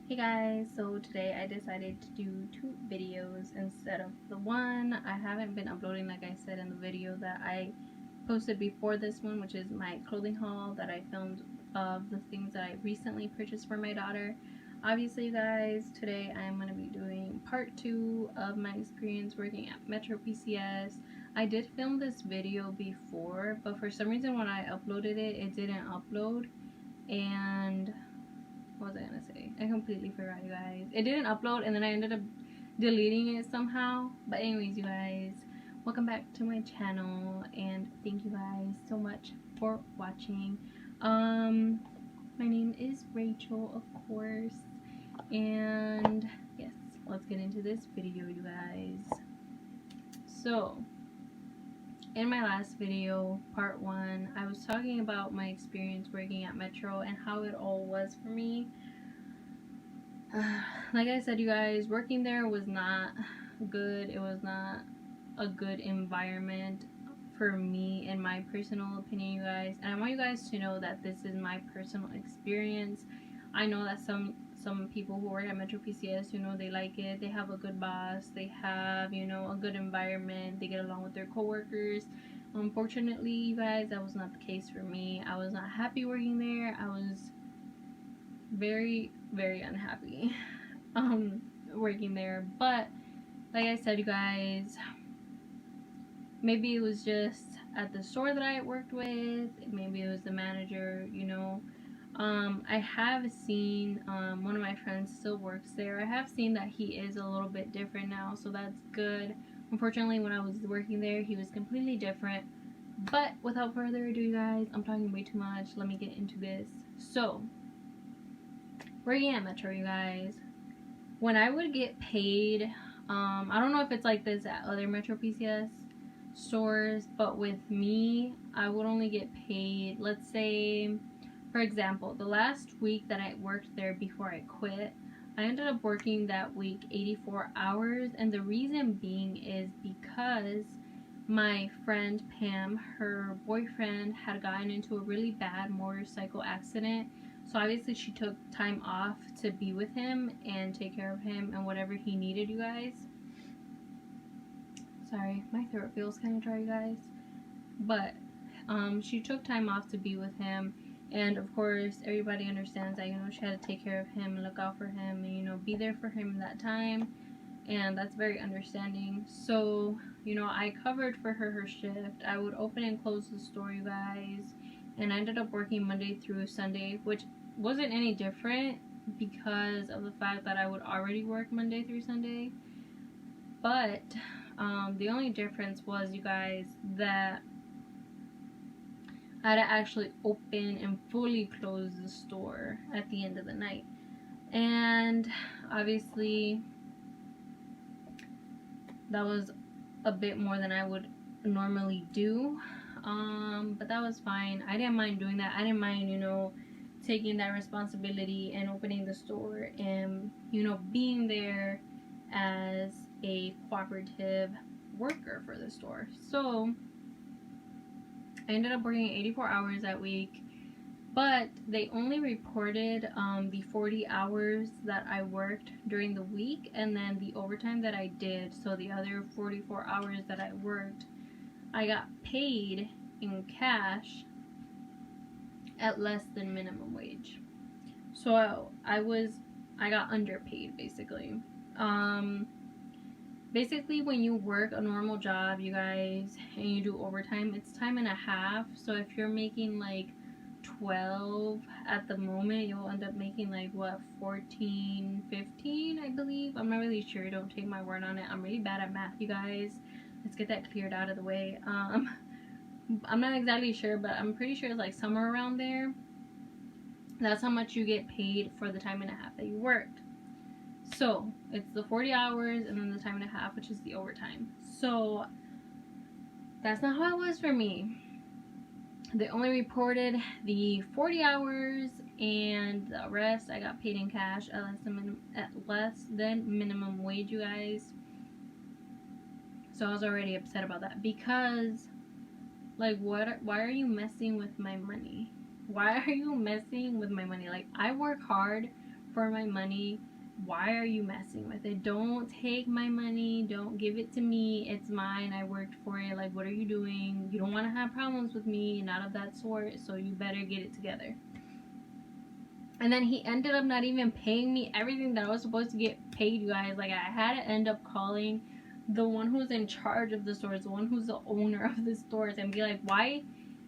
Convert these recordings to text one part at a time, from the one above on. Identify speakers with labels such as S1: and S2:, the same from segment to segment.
S1: Hey guys, so today I decided to do two videos instead of the one. I haven't been uploading, like I said in the video that I posted before this one, which is my clothing haul that I filmed of the things that I recently purchased for my daughter. Obviously, you guys, today I'm going to be doing part 2 of my experience working at MetroPCS. I did film this video before, but for some reason when I uploaded it, it didn't upload. And what was I gonna say? I completely forgot, you guys. It didn't upload, and then I ended up deleting it somehow. But anyways, you guys, welcome back to my channel, and thank you guys so much for watching. My name is Rachel, of course, and yes, let's get into this video, you guys. So in my last video, part 1, I was talking about my experience working at Metro and how it all was for me. Like I said, you guys, working there was not good. It was not a good environment for me, in my personal opinion, you guys. And I want you guys to know that this is my personal experience. I know that some people who work at MetroPCS, they like it. They have a good boss. They have, a good environment. They get along with their coworkers. Unfortunately, you guys, that was not the case for me. I was not happy working there. I was very, very unhappy working there. But like I said, you guys, maybe it was just at the store that I worked with, maybe it was the manager, I have seen, one of my friends still works there. I have seen that he is a little bit different now, so that's good. Unfortunately, when I was working there, he was completely different. But without further ado, you guys, I'm talking way too much. Let me get into this. So, working at Metro, you guys, when I would get paid, I don't know if it's like this at other MetroPCS stores, but with me, I would only get paid, let's say, for example, the last week that I worked there before I quit, I ended up working that week 84 hours, and the reason being is because my friend Pam, her boyfriend had gotten into a really bad motorcycle accident. So obviously she took time off to be with him and take care of him and whatever he needed, you guys. Sorry, my throat feels kind of dry, you guys. But she took time off to be with him, and of course everybody understands that she had to take care of him and look out for him and be there for him in that time, and that's very understanding. So I covered for her shift. I would open and close the store, you guys, and I ended up working Monday through Sunday, which wasn't any different because of the fact that I would already work Monday through Sunday. But the only difference was, you guys, that I had to actually open and fully close the store at the end of the night. And obviously that was a bit more than I would normally do. But that was fine. I didn't mind doing that. I didn't mind, taking that responsibility and opening the store and, being there as a cooperative worker for the store. So I ended up working 84 hours that week, but they only reported the 40 hours that I worked during the week, and then the overtime that I did. So the other 44 hours that I worked, I got paid in cash at less than minimum wage. So I got underpaid, basically. Basically, when you work a normal job, you guys, and you do overtime, it's time and a half. So if you're making like 12 at the moment, you'll end up making like what, 14, 15, I believe. I'm not really sure. Don't take my word on it. I'm really bad at math, you guys. Let's get that cleared out of the way. I'm not exactly sure, but I'm pretty sure it's like somewhere around there. That's how much you get paid for the time and a half that you worked. So it's the 40 hours and then the time and a half, which is the overtime. So that's not how it was for me. They only reported the 40 hours, and the rest I got paid in cash at less than minimum wage, you guys. So I was already upset about that because, like, why are you messing with my money? Why are you messing with my money? Like, I work hard for my money. Why are you messing with it? Don't take my money. Don't give it to me. It's mine. I worked for it. Like, what are you doing? You don't want to have problems with me, not of that sort, so you better get it together. And then he ended up not even paying me everything that I was supposed to get paid, you guys. Like, I had to end up calling the one who's in charge of the stores, the one who's the owner of the stores, and be like, why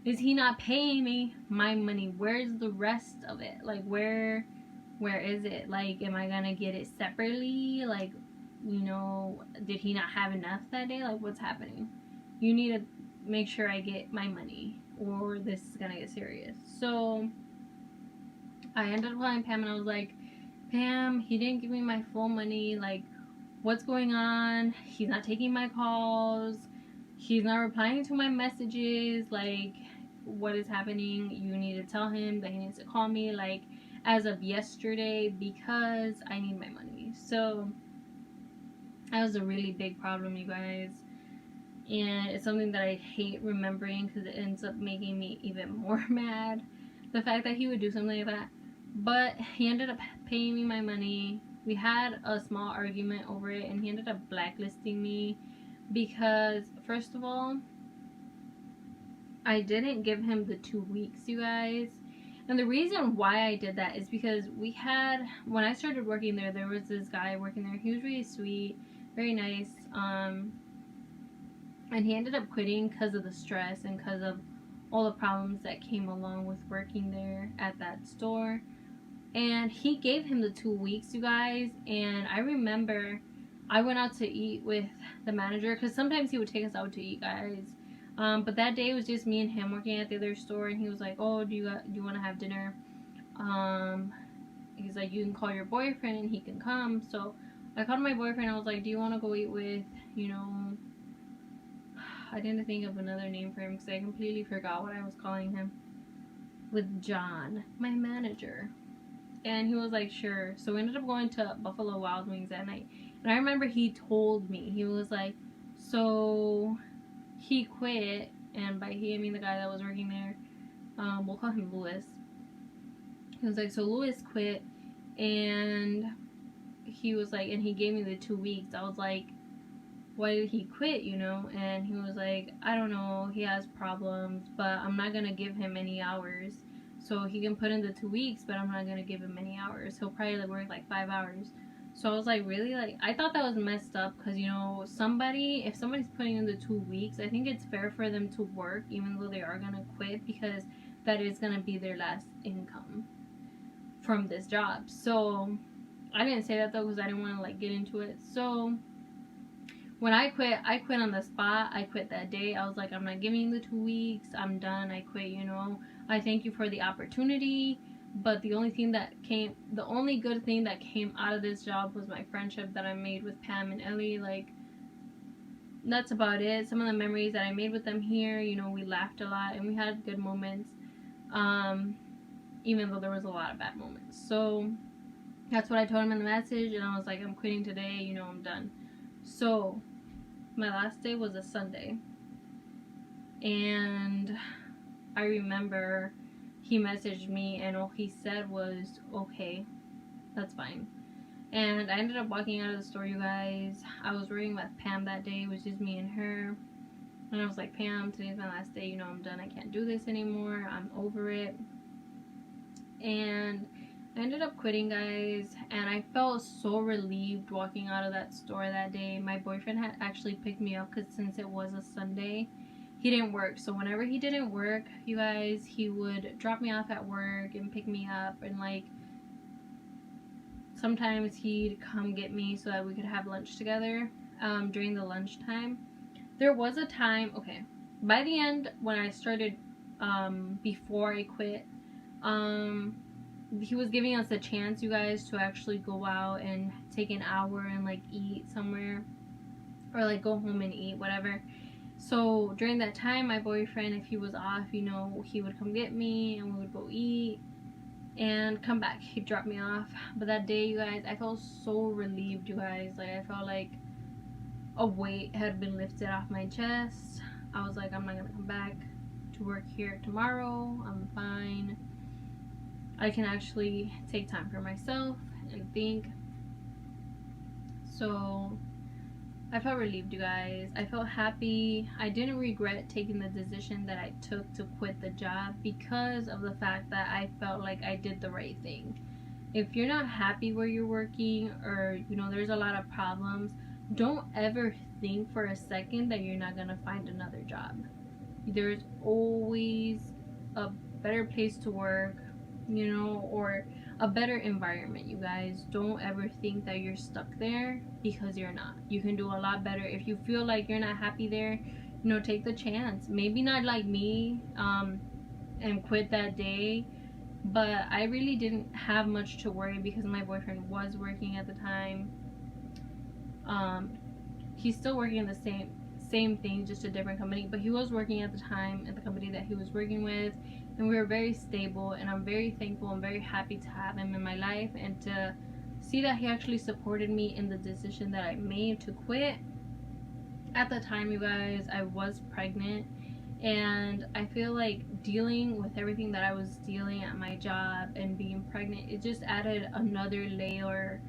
S1: is he not paying me my money? Where's the rest of it? Like, where is it? Like, am I gonna get it separately? Like, you know, did he not have enough that day? Like, what's happening? You need to make sure I get my money, or this is gonna get serious. So I ended up calling Pam, and I was like, Pam, he didn't give me my full money. Like, what's going on? He's not taking my calls. He's not replying to my messages. Like, what is happening? You need to tell him that he needs to call me, like, as of yesterday, because I need my money. So that was a really big problem, you guys. And it's something that I hate remembering, because it ends up making me even more mad. The fact that he would do something like that. But he ended up paying me my money. We had a small argument over it, and he ended up blacklisting me because, first of all, I didn't give him the 2 weeks, you guys. And the reason why I did that is because when I started working there, there was this guy working there. He was really sweet, very nice. And he ended up quitting because of the stress and because of all the problems that came along with working there at that store. And he gave him the 2 weeks, you guys. And I remember I went out to eat with the manager, because sometimes he would take us out to eat, guys. But that day it was just me and him working at the other store, and he was like, oh, do you want to have dinner? He's like, you can call your boyfriend and he can come. So I called my boyfriend. I was like, do you want to go eat with, you know, I didn't think of another name for him because I completely forgot what I was calling him. With John, my manager. And he was like, sure. So we ended up going to Buffalo Wild Wings that night. And I remember he told me, he was like, so he quit. And by he, I mean the guy that was working there. We'll call him Louis. He was like, so Louis quit. And he was like, and he gave me the 2 weeks. I was like, why did he quit, you know? And he was like, I don't know, he has problems, but I'm not gonna give him any hours. So he can put in the 2 weeks, but I'm not gonna give him any hours. He'll probably work like 5 hours. So I was like, really? Like, I thought that was messed up, because, you know, if somebody's putting in the 2 weeks, I think it's fair for them to work, even though they are gonna quit, because that is gonna be their last income from this job. So I didn't say that though, because I didn't want to like get into it. So when I quit on the spot. I quit that day. I was like, I'm not giving the 2 weeks. I'm done. I quit, you know. I thank you for the opportunity, but the only good thing that came out of this job was my friendship that I made with Pam and Ellie. Like, that's about it. Some of the memories that I made with them here, you know, we laughed a lot and we had good moments, even though there was a lot of bad moments. So that's what I told him in the message, and I was like, I'm quitting today, you know, I'm done. So my last day was a Sunday, and I remember he messaged me, and all he said was, okay, that's fine. And I ended up walking out of the store, you guys. I was working with Pam that day. It was just me and her. And I was like, Pam, today's my last day. You know, I'm done. I can't do this anymore. I'm over it. And I ended up quitting, guys. And I felt so relieved walking out of that store that day. My boyfriend had actually picked me up, because since it was a Sunday, he didn't work. So whenever he didn't work, you guys, he would drop me off at work and pick me up, and like sometimes he'd come get me so that we could have lunch together during the lunchtime. There was a time, okay, by the end when I started, before I quit, he was giving us a chance, you guys, to actually go out and take an hour and like eat somewhere, or like go home and eat, whatever. So during that time, my boyfriend, if he was off, you know, he would come get me and we would go eat and come back. He'd drop me off. But that day, you guys, I felt so relieved, you guys. Like, I felt like a weight had been lifted off my chest. I was like, I'm not gonna come back to work here tomorrow. I'm fine. I can actually take time for myself and think. So I felt relieved, you guys. I felt happy. I didn't regret taking the decision that I took to quit the job because of the fact that I felt like I did the right thing. If you're not happy where you're working, or there's a lot of problems, don't ever think for a second that you're not gonna find another job. There's always a better place to work, or a better environment. You guys, don't ever think that you're stuck there, because you're not. You can do a lot better. If you feel like you're not happy there, take the chance. Maybe not like me, and quit that day, but I really didn't have much to worry because my boyfriend was working at the time. He's still working in the same thing, just a different company, but he was working at the time at the company that he was working with, and we were very stable, and I'm very thankful and very happy to have him in my life, and to see that he actually supported me in the decision that I made to quit. At the time, you guys, I was pregnant, and I feel like dealing with everything that I was dealing at my job and being pregnant, it just added another layer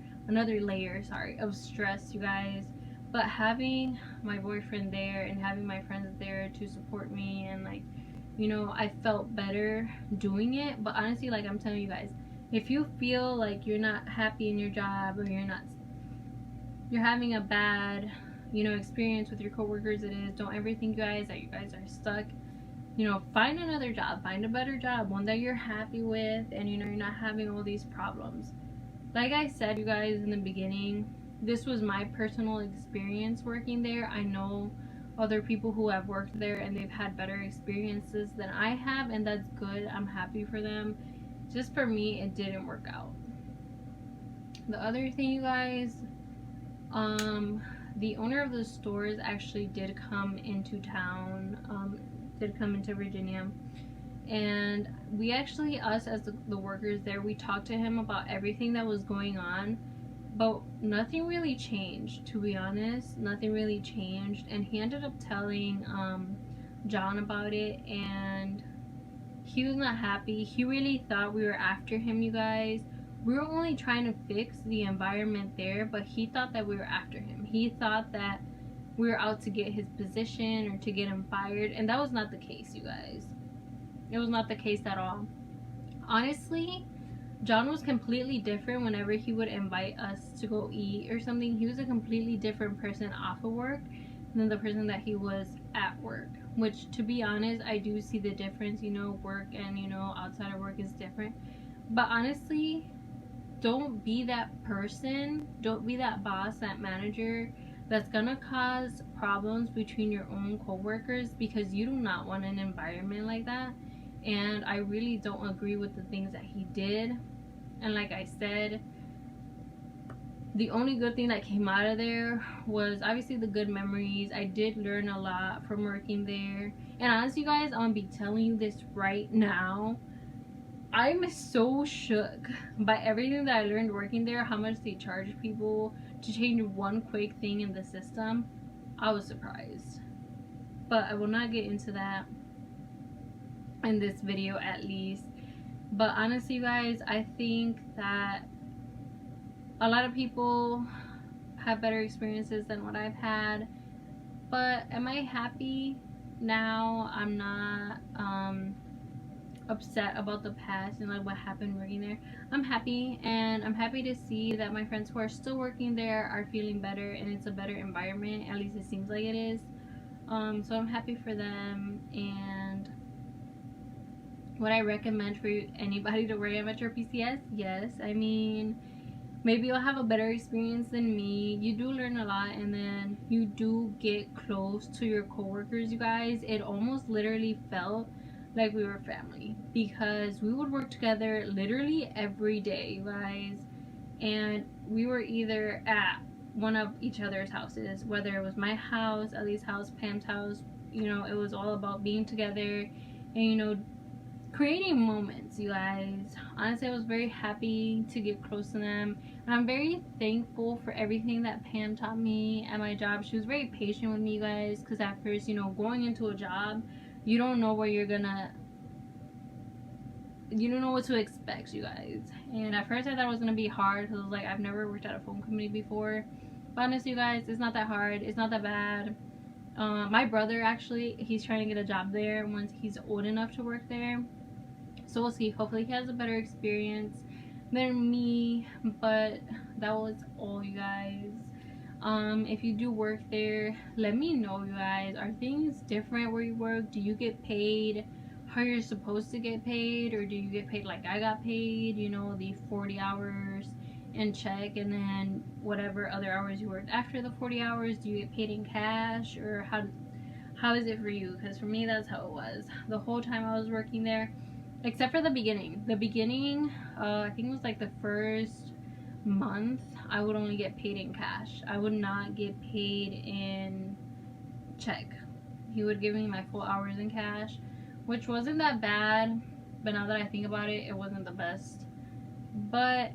S1: of stress, you guys. But having my boyfriend there and having my friends there to support me, and I felt better doing it. But honestly, like I'm telling you guys, if you feel like you're not happy in your job, or you're having a bad experience with your coworkers, don't ever think, guys, that you guys are stuck. Find another job, find a better job, one that you're happy with, and you're not having all these problems. Like I said, you guys, in the beginning, this was my personal experience working there. I know other people who have worked there and they've had better experiences than I have, and that's good. I'm happy for them. Just for me, it didn't work out. The other thing, you guys, the owner of the stores actually did come into town, did come into Virginia, and we actually, us as the workers there, we talked to him about everything that was going on, but nothing really changed, to be honest. Nothing really changed, and he ended up telling John about it, and he was not happy. He really thought we were after him, you guys. We were only trying to fix the environment there, but he thought that we were after him. He thought that we were out to get his position or to get him fired, and that was not the case, you guys. It was not the case at all. Honestly, John was completely different whenever he would invite us to go eat or something. He was a completely different person off of work than the person that he was at work. Which, to be honest, I do see the difference. Work and, outside of work is different. But honestly, don't be that person. Don't be that boss, that manager that's gonna cause problems between your own coworkers, because you do not want an environment like that. And I really don't agree with the things that he did. And like I said, the only good thing that came out of there was obviously the good memories. I did learn a lot from working there. And honestly, guys, I'm gonna be telling you this right now. I'm so shook by everything that I learned working there, how much they charge people to change one quick thing in the system. I was surprised. But I will not get into that in this video, at least. But honestly, guys, I think that a lot of people have better experiences than what I've had. But am I happy now? I'm not upset about the past and like what happened working there. I'm happy, and I'm happy to see that my friends who are still working there are feeling better, and it's a better environment. At least it seems like it is. So I'm happy for them. And would I recommend for anybody to work at MetroPCS? Yes. I mean, maybe you'll have a better experience than me. You do learn a lot, and then you do get close to your coworkers, you guys. It almost literally felt like we were family, because we would work together literally every day, you guys. And we were either at one of each other's houses, whether it was my house, Ellie's house, Pam's house. It was all about being together and creating moments, you guys. Honestly, I was very happy to get close to them, and I'm very thankful for everything that Pam taught me at my job. She was very patient with me, you guys, because at first, going into a job, you don't know where you're gonna you don't know what to expect, you guys. And at first I thought it was gonna be hard because like I've never worked at a phone company before. But honestly, you guys, it's not that hard. It's not that bad. My brother actually, he's trying to get a job there once he's old enough to work there. So we'll see. Hopefully he has a better experience than me. But that was all, you guys. If you do work there, let me know, you guys. Are things different where you work? Do you get paid how you're supposed to get paid, or do you get paid like I got paid, you know, the 40 hours and check, and then whatever other hours you worked after the 40 hours, do you get paid in cash, or how is it for you? Because for me, that's how it was the whole time I was working there, except for the beginning. I think it was like the first month, I would only get paid in cash. I would not get paid in check. He would give me my full hours in cash, which wasn't that bad, but now that I think about it, it wasn't the best. But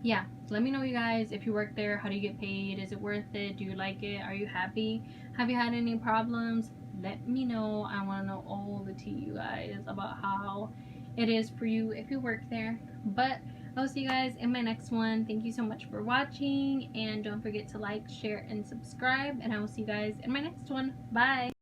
S1: yeah, let me know, you guys, if you work there. How do you get paid? Is it worth it? Do you like it? Are you happy? Have you had any problems? Let me know. I want to know all the tea, you guys, about how it is for you if you work there. But I'll see you guys in my next one. Thank you so much for watching, and don't forget to like, share, and subscribe, and I will see you guys in my next one. Bye.